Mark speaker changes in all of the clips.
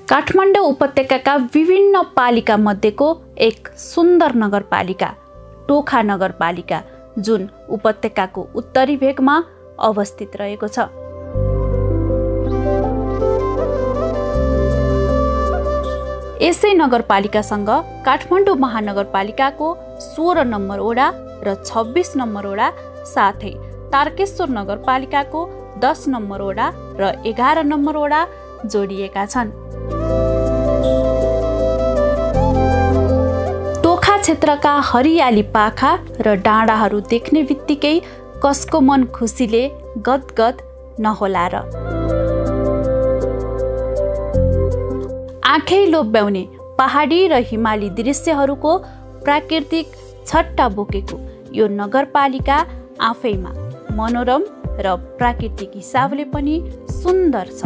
Speaker 1: काठमाडौँ उपत्यकाका विभिन्न पालिका मध्येको एक सुन्दर नगरपालिका टोखा नगरपालिका, जुन उपत्यकाको उत्तरी भेगमा अवस्थित रहेको छ। यसै नगरपालिकासँग काठमाडौँ महानगरपालिकाको 16 नम्बर वडा र 26 नम्बर वडा साथै तारकेश्वर नगरपालिकाको 10 नम्बर वडा र 11 नम्बर वडा जोडिएका छन्। टोखा क्षेत्रका हरियाली पाखा र डाँडाहरू देख्ने बित्तिकै कसको मन खुसीले गदगद नहोला र। आँखै लोभ्याउने पहाडी र हिमाली दृश्यहरूको प्राकृतिक छट्टा बोकेको यो नगरपालिका आफैमा मनोरम र प्राकृतिक हिसाबले पनि सुन्दर छ।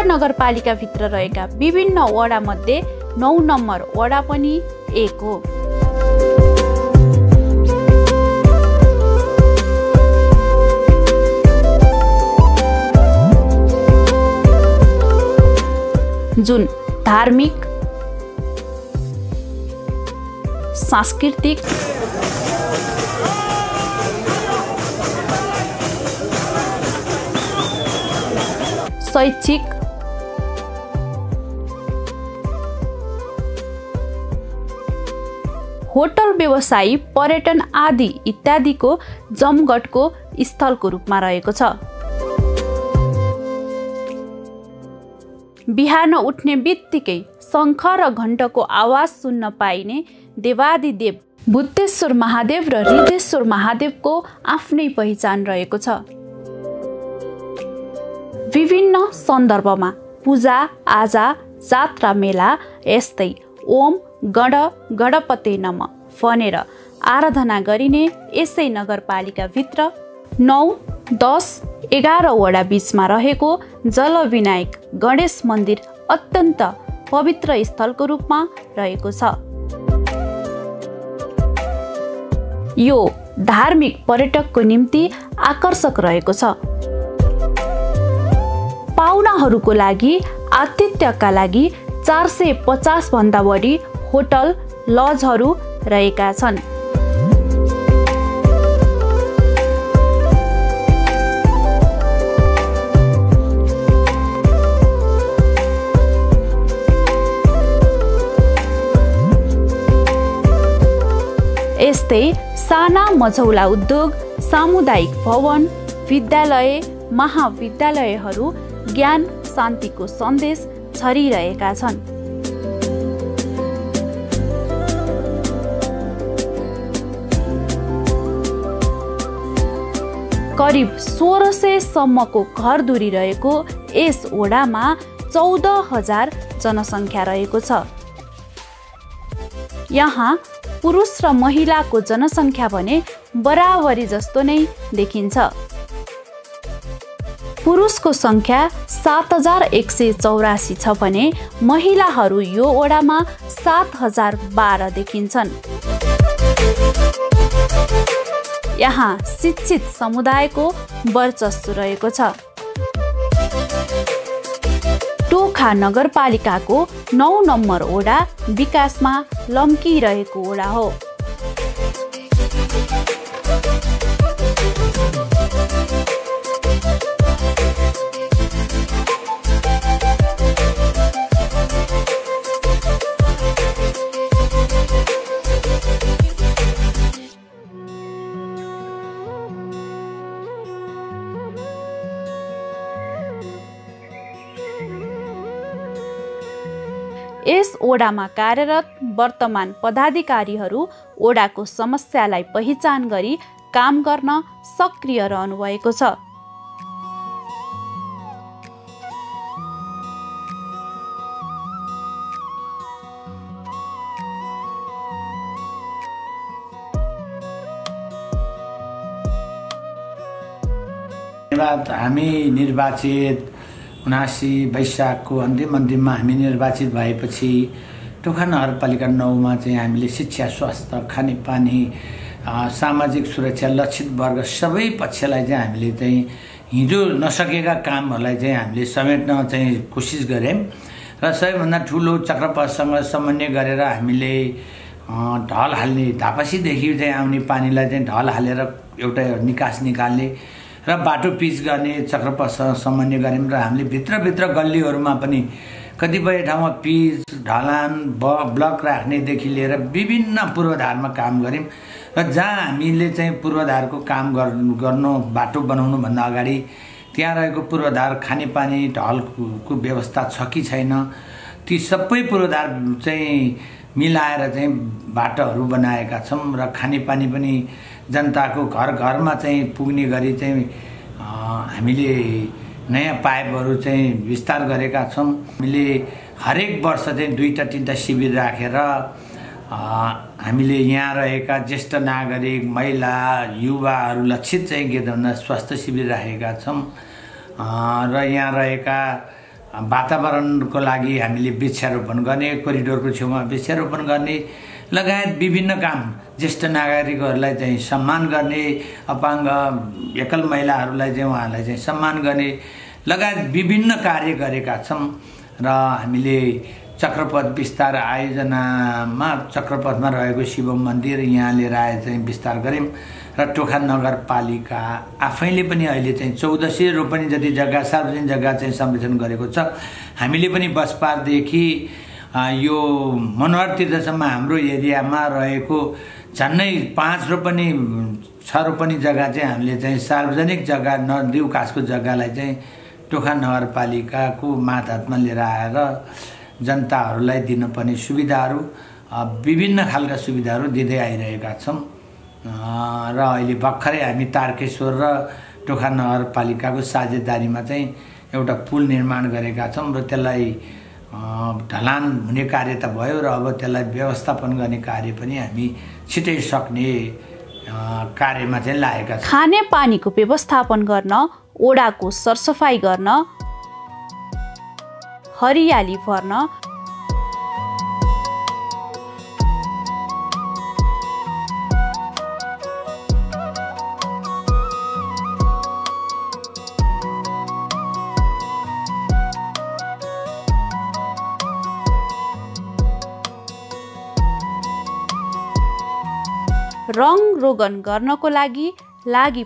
Speaker 1: नगरपालिका भित्र रहेका विभिन्न वडा मध्ये 9 नम्बर वडा पनि एक हो। जुन धार्मिक, सांस्कृतिक, शैक्षिक, होटल व्यवसायी, पर्यटन आदि इत्यादिको जमघटको स्थलको रूपमा रहेको छ। बिहान उठ्ने बित्तिकै शङ्ख र घण्टको आवाज सुन्न पाइने देवादिदेव भूतेश्वर महादेव र हृदेश्वर महादेवको आफ्नै पहिचान रहेको छ। विभिन्न सन्दर्भमा पूजा आजा, जात्रा मेला यस्तै ओम गण गणपते नमः भनेर आराधना गरिने यसै नगरपालिकाभित्र 9, 10, 11 वडा बीचमा रहेको जलविनायक गणेश मन्दिर अत्यन्त पवित्र स्थलको रूपमा रहेको छ। यो धार्मिक पर्यटकको निम्ति आकर्षक रहेको छ। पाहुनाहरूको लागि आतिथ्यका लागि 450 भन्दा बढी होटल लजहरू रहेका छन्। यस्तै साना मझौला उद्योग, सामुदायिक भवन, विद्यालय, महाविद्यालयहरू ज्ञान शान्तिको सन्देश छरिरहेका छन्। करिब 1600 सम्मको घरधुरी रहेको यस वडामा 14,000 जनसङ्ख्या रहेको छ। यहाँ पुरुष र महिलाको जनसङ्ख्या भने बराबरी जस्तो नै देखिन्छ। पुरुषको सङ्ख्या 7,184 छ भने महिलाहरू यो वडामा 7,012 देखिन्छन्। यहाँ शिक्षित समुदायको वर्चस्व रहेको छ। टोखा नगरपालिकाको 9 नम्बर वडा विकासमा लम्किरहेको वडा हो। यस ओडामा कार्यरत वर्तमान पदाधिकारीहरू ओडाको समस्यालाई पहिचान गरी काम गर्न सक्रिय रहनुभएको छ।
Speaker 2: हामी निर्वाचित 79 वैशाखको अन्तिममा हामी निर्वाचित भएपछि टोखा नगरपालिका 9 मा चाहिँ हामीले शिक्षा, स्वास्थ्य, खानेपानी, सामाजिक सुरक्षा, लक्षित वर्ग सबै पक्षलाई चाहिँ हामीले चाहिँ हिजो नसकेका कामहरूलाई चाहिँ हामीले समेट्न चाहिँ कोसिस गऱ्यौँ र सबैभन्दा ठुलो चक्रपथसँग समन्वय गरेर हामीले ढल हाल्ने, धापासीदेखि चाहिँ आउने पानीलाई चाहिँ ढल हालेर एउटा निकास निकाल्ने र बाटो पिच गर्ने चक्रपथसँग समन्वय गऱ्यौँ र हामीले भित्रभित्र गल्लीहरूमा पनि कतिपय ठाउँमा पिच, ढलान, ब्लक राख्नेदेखि लिएर विभिन्न पूर्वाधारमा काम गऱ्यौँ र जहाँ हामीले चाहिँ पूर्वाधारको काम गर्नु, बाटो बनाउनुभन्दा अगाडि त्यहाँ रहेको पूर्वाधार, खानेपानी, ढलको व्यवस्था छ कि छैन, ती सबै पूर्वाधार चाहिँ मिलाएर चाहिँ बाटोहरू बनाएका छौँ र खानेपानी पनि जनताको घर घरमा चाहिँ पुग्ने गरी चाहिँ हामीले नयाँ पाइपहरू चाहिँ विस्तार गरेका छौँ। हामीले हरेक वर्ष चाहिँ 2-3 शिविर राखेर हामीले यहाँ रहेका ज्येष्ठ नागरिक, महिला, युवाहरू लक्षित चाहिँ गेदन स्वास्थ्य शिविर राखेका छौँ र यहाँ रहेका वातावरणको लागि हामीले वृक्षारोपण गर्ने, कोरिडोरको छेउमा वृक्षारोपण गर्ने लगायत विभिन्न काम, ज्येष्ठ नागरिकहरूलाई चाहिँ सम्मान गर्ने, अपाङ्ग एकल महिलाहरूलाई चाहिँ उहाँहरूलाई चाहिँ सम्मान गर्ने लगायत विभिन्न कार्य गरेका छौँ र हामीले चक्रपथ विस्तार आयोजनामा चक्रपथमा रहेको शिव मन्दिर यहाँ लिएर आएर चाहिँ विस्तार गऱ्यौँ र टोखा नगरपालिका आफैले पनि अहिले चाहिँ 1400 रोपनी जति जग्गा, सार्वजनिक जग्गा चाहिँ संरक्षण गरेको छ। हामीले पनि बसपारदेखि यो मनोहर तीर्थसम्म हाम्रो एरियामा रहेको झन्नै 5 रोपनी 6 रोपनी जग्गा चाहिँ हामीले चाहिँ सार्वजनिक जग्गा, नदी उकासको जग्गालाई चाहिँ टोखा नगरपालिकाको मातहतमा लिएर आएर जनताहरूलाई दिनुपर्ने सुविधाहरू, विभिन्न खालका सुविधाहरू दिँदै आइरहेका छौँ र अहिले भर्खरै हामी तारकेश्वर र टोखा नगरपालिकाको साझेदारीमा चाहिँ एउटा पुल निर्माण गरेका छौँ र त्यसलाई ढलान हुने कार्य त भयो र अब त्यसलाई व्यवस्थापन गर्ने कार्य पनि हामी छिटै सक्ने कार्यमा चाहिँ लागेका छौँ।
Speaker 1: खाने पानीको व्यवस्थापन गर्न, ओडाको सरसफाई गर्न, हरियाली भर्न, रङ रोगन गर्नको लागि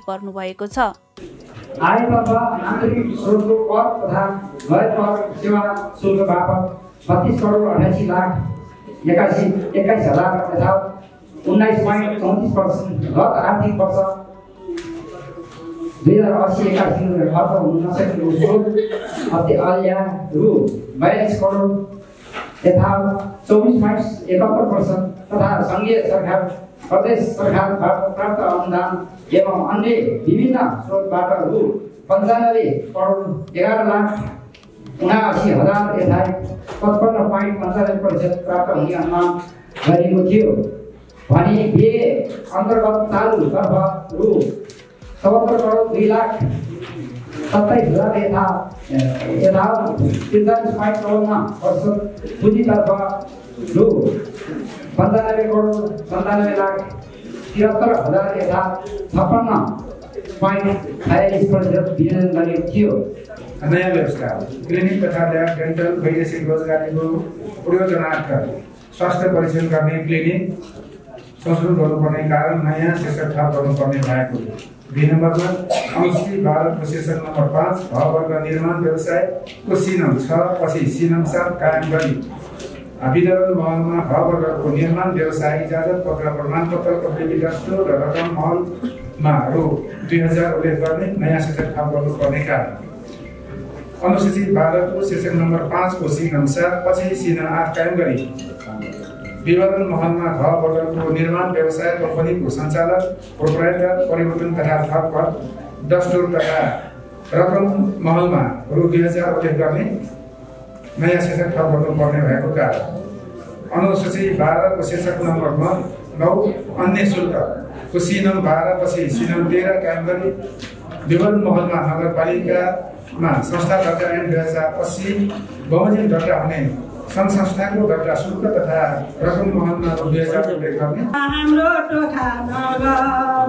Speaker 1: पर्नु भएको छ।
Speaker 3: आयतर्फ आन्तरिक स्रोतको कर तथा गैर कर सेवा शुल्क बापत 32,81,81,000 तथा 19.34% गत आर्थिक वर्ष 2080-81 खर्च हुन नसकेको स्रोत अत्याल्या रु 42 करोड तथा 24.71% तथा संघीय सरकार, प्रदेश सरकारबाट प्राप्त अनुदान एवं अन्य विभिन्न स्रोतबाट रु 95 करोड 11,79,000 यथाय 55.95% प्राप्त हुने अनुमान गरिएको थियो भने बे अन्तर्गत चालुतर्फ रु 77 करोड 2,27,000 यथा 43.54% पुँजीतर्फ रु 95 करोड 97,73,000 यथा 56.46% विनियोजन गरिएको थियो।
Speaker 4: नयाँ व्यवस्था क्लिनिक तथा ल्याब, डेन्टल, वैदेशिक रोजगारीको प्रयोजनार्थ स्वास्थ्य परीक्षण गर्ने क्लिनिक संशोधन गर्नुपर्ने कारण नयाँ शीर्षक थप गर्नुपर्ने भएको। 2 नम्बरमा अनुसूची 12 शीर्षक नम्बर 5 घ वर्ग निर्माण व्यवसायको सिनम 6 पछि सिनम 7 कायम गरी वितरण महलमा घ वर्गको निर्माण व्यवसाय इजाजत पत्र, प्रमाणपत्र, प्रतिलिपि दस्तो र रकम महलमा रु 2000 उल्लेख गर्ने नयाँ शीर्षक थप गर्नुपर्ने कारण। अनुसूची 12 को शीर्षक नम्बर 5 को सिनम 7 पछि सिनम 8 कायम गरी विवरण महलमा घ वर्गको निर्माण व्यवसाय कम्पनीको सञ्चालक, प्रोप्राइटर, परिवर्तन तथा थप कर, दस्टुर तथा रकम महलमा रु 2000 उल्लेख गर्ने नयाँ शीर्षक थप गर्नुपर्ने भएको कारण। अनुसूची 12 को शीर्षक नम्बर 9 अन्य शुल्क को सिनम 12 पछि सिनम 13 कायम गरी विवरण महलमा नगरपालिकामा संस्था दर्ता ऐन 2080 बमोजिम दर्ता हुने सङ्घ संस्थाको दर्ता शुल्क तथा रकम महलमा 2000 रुपैयाँ गर्ने।
Speaker 5: हाम्रो टोखा नगर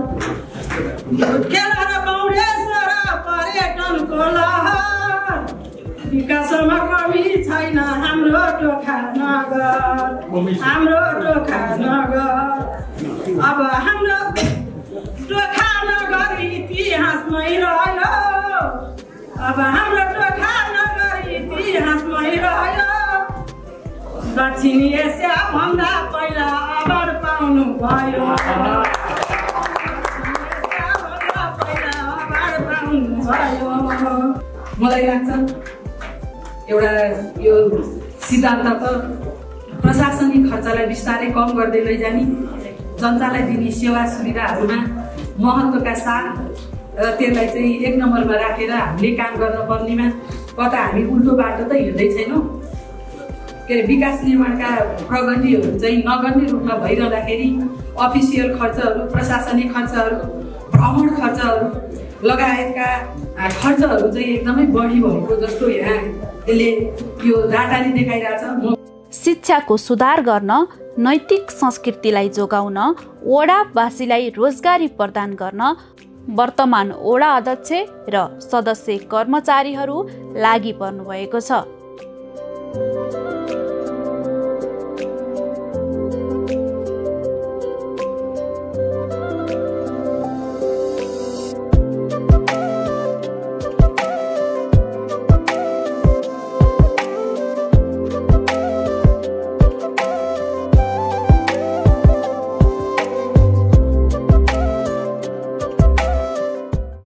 Speaker 5: खेला र काङ्ग्रेस र पर्यटनको लहर विकासमा कमी छैन। हाम्रो टोखा नगर अब हाम्रो टोखा नगर इतिहासमै रह्यो। अब हाम्रो टोखा नगर इतिहासमै रह्यो। दक्षिण एसिया भन्दा पहिला अवार्ड पाउनु भयो।
Speaker 6: मलाई लाग्छ एउटा यो सिद्धान्त त प्रशासनिक खर्चलाई बिस्तारै कम गर्दै लैजाने, जनतालाई दिने सेवा सुविधाहरूमा महत्त्वका साथ र त्यसलाई चाहिँ एक नम्बरमा राखेर हामीले काम गर्न पर्नेमा कता हामी उल्टो बाटो त हिँड्दै छैनौँ। के अरे विकास निर्माणका प्रगतिहरू चाहिँ नगर्ने रूपमा भइरहँदाखेरि अफिसियल खर्चहरू, प्रशासनिक खर्चहरू, भ्रमण खर्चहरू लगायतका खर्चहरू चाहिँ एकदमै बढी भएको जस्तो यहाँ यसले यो डाटाले देखाइरहेछ।
Speaker 1: शिक्षाको सुधार गर्न, नैतिक संस्कृतिलाई जोगाउन, वडावासीलाई रोजगारी प्रदान गर्न वर्तमान वडा अध्यक्ष र सदस्य कर्मचारीहरू लागि पर्नु भएको छ।